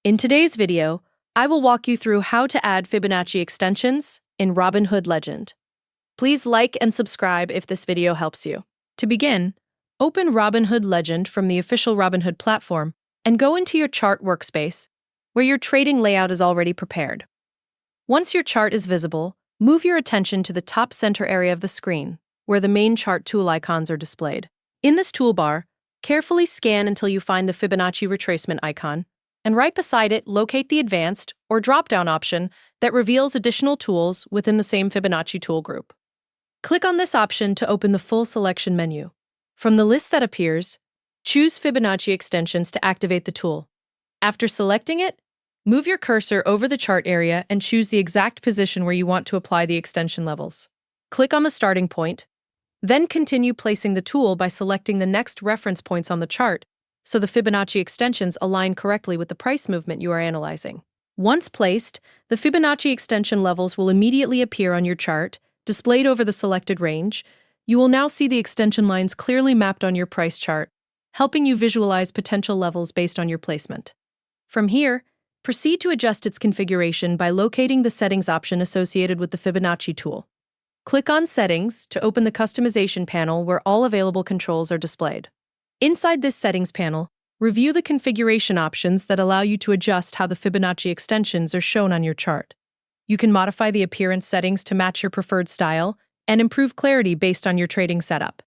In today's video, I will walk you through how to add Fibonacci extensions in Robinhood Legend. Please like and subscribe if this video helps you. To begin, open Robinhood Legend from the official Robinhood platform and go into your chart workspace, where your trading layout is already prepared. Once your chart is visible, move your attention to the top center area of the screen, where the main chart tool icons are displayed. In this toolbar, carefully scan until you find the Fibonacci retracement icon, and right beside it, locate the Advanced or drop-down option that reveals additional tools within the same Fibonacci tool group. Click on this option to open the full selection menu. From the list that appears, choose Fibonacci Extensions to activate the tool. After selecting it, move your cursor over the chart area and choose the exact position where you want to apply the extension levels. Click on the starting point, then continue placing the tool by selecting the next reference points on the chart so the Fibonacci extensions align correctly with the price movement you are analyzing. Once placed, the Fibonacci extension levels will immediately appear on your chart, displayed over the selected range. You will now see the extension lines clearly mapped on your price chart, helping you visualize potential levels based on your placement. From here, proceed to adjust its configuration by locating the Settings option associated with the Fibonacci tool. Click on Settings to open the Customization panel where all available controls are displayed. Inside this Settings panel, review the configuration options that allow you to adjust how the Fibonacci extensions are shown on your chart. You can modify the appearance settings to match your preferred style and improve clarity based on your trading setup.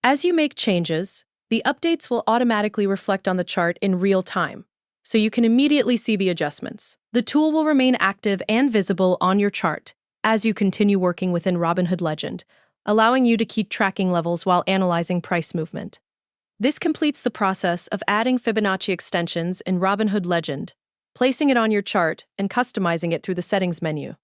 As you make changes, the updates will automatically reflect on the chart in real time, so you can immediately see the adjustments. The tool will remain active and visible on your chart as you continue working within Robinhood Legend, allowing you to keep tracking levels while analyzing price movement. This completes the process of adding Fibonacci extensions in Robinhood Legend, placing it on your chart, and customizing it through the Settings menu.